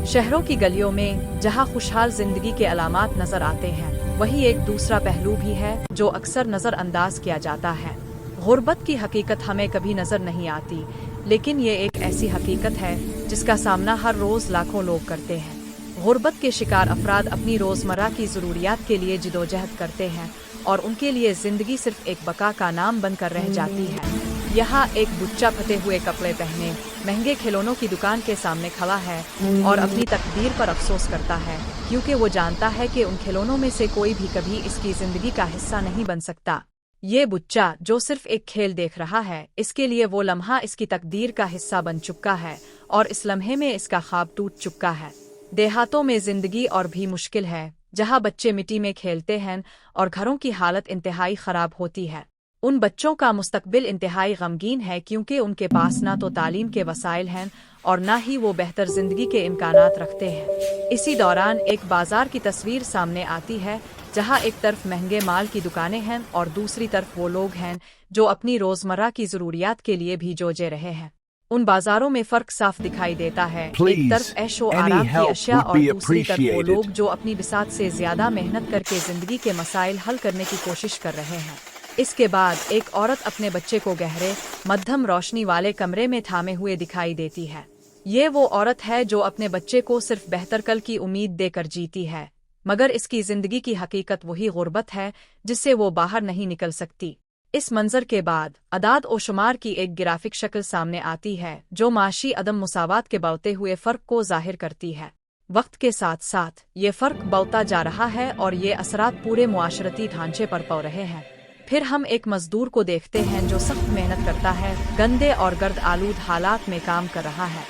شہروں کی گلیوں میں جہاں خوشحال زندگی کے علامات نظر آتے ہیں، وہی ایک دوسرا پہلو بھی ہے جو اکثر نظر انداز کیا جاتا ہے۔ غربت کی حقیقت ہمیں کبھی نظر نہیں آتی، لیکن یہ ایک ایسی حقیقت ہے جس کا سامنا ہر روز لاکھوں لوگ کرتے ہیں۔ غربت کے شکار افراد اپنی روزمرہ کی ضروریات کے لیے جدوجہد کرتے ہیں اور ان کے لیے زندگی صرف ایک بقا کا نام بن کر رہ جاتی ہے۔ یہاں ایک بچہ پھٹے ہوئے کپڑے پہنے مہنگے کھلونوں کی دکان کے سامنے کھڑا ہے اور اپنی تقدیر پر افسوس کرتا ہے، کیونکہ وہ جانتا ہے کہ ان کھلونوں میں سے کوئی بھی کبھی اس کی زندگی کا حصہ نہیں بن سکتا۔ یہ بچہ جو صرف ایک کھیل دیکھ رہا ہے، اس کے لیے وہ لمحہ اس کی تقدیر کا حصہ بن چکا ہے اور اس لمحے میں اس کا خواب ٹوٹ چکا ہے۔ دیہاتوں میں زندگی اور بھی مشکل ہے، جہاں بچے مٹی میں کھیلتے ہیں اور گھروں کی حالت انتہائی خراب ہوتی ہے۔ ان بچوں کا مستقبل انتہائی غمگین ہے، کیونکہ ان کے پاس نہ تو تعلیم کے وسائل ہیں اور نہ ہی وہ بہتر زندگی کے امکانات رکھتے ہیں۔ اسی دوران ایک بازار کی تصویر سامنے آتی ہے، جہاں ایک طرف مہنگے مال کی دکانیں ہیں اور دوسری طرف وہ لوگ ہیں جو اپنی روزمرہ کی ضروریات کے لیے بھی جوجے رہے ہیں۔ ان بازاروں میں فرق صاف دکھائی دیتا ہے، ایک طرف عیش و آرام کی اشیاء اور دوسری طرف وہ لوگ جو اپنی بساط سے زیادہ محنت کر کے زندگی کے مسائل حل کرنے کی کوشش کر رہے ہیں۔ اس کے بعد ایک عورت اپنے بچے کو گہرے مدھم روشنی والے کمرے میں تھامے ہوئے دکھائی دیتی ہے۔ یہ وہ عورت ہے جو اپنے بچے کو صرف بہتر کل کی امید دے کر جیتی ہے، مگر اس کی زندگی کی حقیقت وہی غربت ہے جس سے وہ باہر نہیں نکل سکتی۔ اس منظر کے بعد اعداد و شمار کی ایک گرافک شکل سامنے آتی ہے جو معاشی عدم مساوات کے بڑھتے ہوئے فرق کو ظاہر کرتی ہے۔ وقت کے ساتھ ساتھ یہ فرق بڑھتا جا رہا ہے اور یہ اثرات پورے معاشرتی ڈھانچے پر پڑ رہے ہیں۔ پھر ہم ایک مزدور کو دیکھتے ہیں جو سخت محنت کرتا ہے، گندے اور گرد آلود حالات میں کام کر رہا ہے۔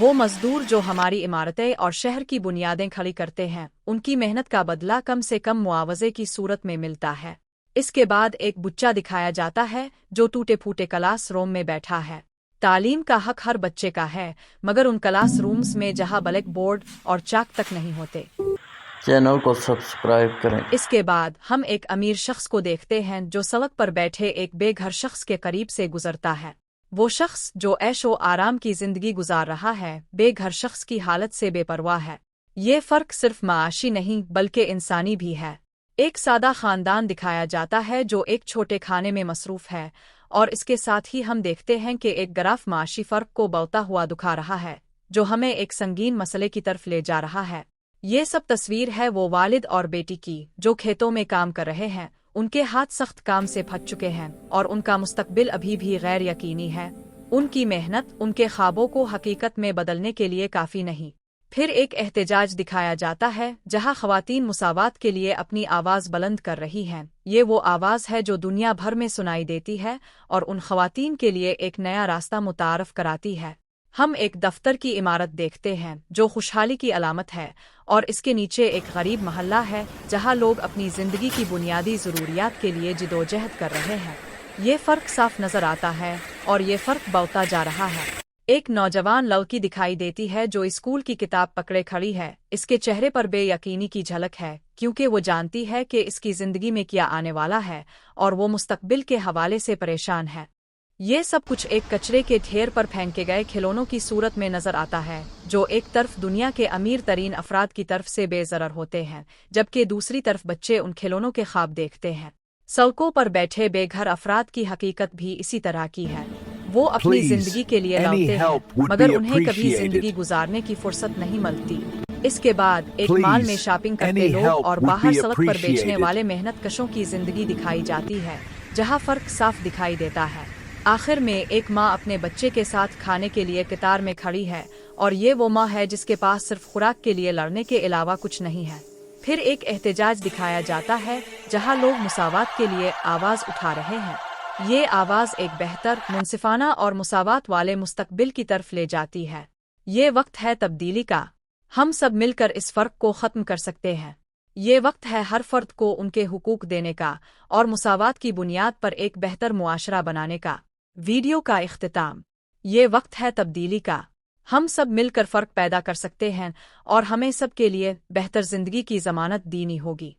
وہ مزدور جو ہماری عمارتیں اور شہر کی بنیادیں کھڑی کرتے ہیں، ان کی محنت کا بدلہ کم سے کم معاوضے کی صورت میں ملتا ہے۔ اس کے بعد ایک بچہ دکھایا جاتا ہے جو ٹوٹے پھوٹے کلاس روم میں بیٹھا ہے۔ تعلیم کا حق ہر بچے کا ہے، مگر ان کلاس رومز میں جہاں بلیک بورڈ اور چاک تک نہیں ہوتے۔ چینل کو سبسکرائب کریں۔ اس کے بعد ہم ایک امیر شخص کو دیکھتے ہیں جو سڑک پر بیٹھے ایک بے گھر شخص کے قریب سے گزرتا ہے۔ وہ شخص جو عیش و آرام کی زندگی گزار رہا ہے، بے گھر شخص کی حالت سے بے پرواہ ہے۔ یہ فرق صرف معاشی نہیں بلکہ انسانی بھی ہے۔ ایک سادہ خاندان دکھایا جاتا ہے جو ایک چھوٹے کھانے میں مصروف ہے، اور اس کے ساتھ ہی ہم دیکھتے ہیں کہ ایک گراف معاشی فرق کو بڑھتا ہوا دکھا رہا ہے جو ہمیں ایک سنگین مسئلے کی طرف لے جا رہا ہے۔ یہ سب تصویر ہے وہ والد اور بیٹی کی جو کھیتوں میں کام کر رہے ہیں۔ ان کے ہاتھ سخت کام سے پھٹ چکے ہیں اور ان کا مستقبل ابھی بھی غیر یقینی ہے۔ ان کی محنت ان کے خوابوں کو حقیقت میں بدلنے کے لیے کافی نہیں۔ پھر ایک احتجاج دکھایا جاتا ہے جہاں خواتین مساوات کے لیے اپنی آواز بلند کر رہی ہیں۔ یہ وہ آواز ہے جو دنیا بھر میں سنائی دیتی ہے اور ان خواتین کے لیے ایک نیا راستہ متعارف کراتی ہے۔ ہم ایک دفتر کی عمارت دیکھتے ہیں جو خوشحالی کی علامت ہے، اور اس کے نیچے ایک غریب محلہ ہے جہاں لوگ اپنی زندگی کی بنیادی ضروریات کے لیے جدوجہد کر رہے ہیں۔ یہ فرق صاف نظر آتا ہے اور یہ فرق بڑھتا جا رہا ہے۔ ایک نوجوان لڑکی دکھائی دیتی ہے جو اسکول کی کتاب پکڑے کھڑی ہے۔ اس کے چہرے پر بے یقینی کی جھلک ہے، کیونکہ وہ جانتی ہے کہ اس کی زندگی میں کیا آنے والا ہے اور وہ مستقبل کے حوالے سے پریشان ہے۔ یہ سب کچھ ایک کچرے کے ڈھیر پر پھینکے گئے کھلونوں کی صورت میں نظر آتا ہے، جو ایک طرف دنیا کے امیر ترین افراد کی طرف سے بے ضرر ہوتے ہیں، جبکہ دوسری طرف بچے ان کھلونوں کے خواب دیکھتے ہیں۔ سڑکوں پر بیٹھے بے گھر افراد کی حقیقت بھی اسی طرح کی ہے۔ وہ اپنی زندگی کے لیے لڑتے ہیں، مگر انہیں کبھی زندگی گزارنے کی فرصت نہیں ملتی۔ اس کے بعد ایک مال میں شاپنگ کرتے لوگ اور باہر سڑک پر بیچنے والے محنت کشوں کی زندگی دکھائی جاتی ہے، جہاں فرق صاف دکھائی دیتا ہے۔ آخر میں ایک ماں اپنے بچے کے ساتھ کھانے کے لیے قطار میں کھڑی ہے، اور یہ وہ ماں ہے جس کے پاس صرف خوراک کے لیے لڑنے کے علاوہ کچھ نہیں ہے۔ پھر ایک احتجاج دکھایا جاتا ہے جہاں لوگ مساوات کے لیے آواز اٹھا رہے ہیں۔ یہ آواز ایک بہتر، منصفانہ اور مساوات والے مستقبل کی طرف لے جاتی ہے۔ یہ وقت ہے تبدیلی کا۔ ہم سب مل کر اس فرق کو ختم کر سکتے ہیں۔ یہ وقت ہے ہر فرد کو ان کے حقوق دینے کا اور مساوات کی بنیاد پر ایک بہتر معاشرہ بنانے کا۔ ویڈیو کا اختتام۔ یہ وقت ہے تبدیلی کا۔ ہم سب مل کر فرق پیدا کر سکتے ہیں اور ہمیں سب کے لیے بہتر زندگی کی ضمانت دینی ہوگی۔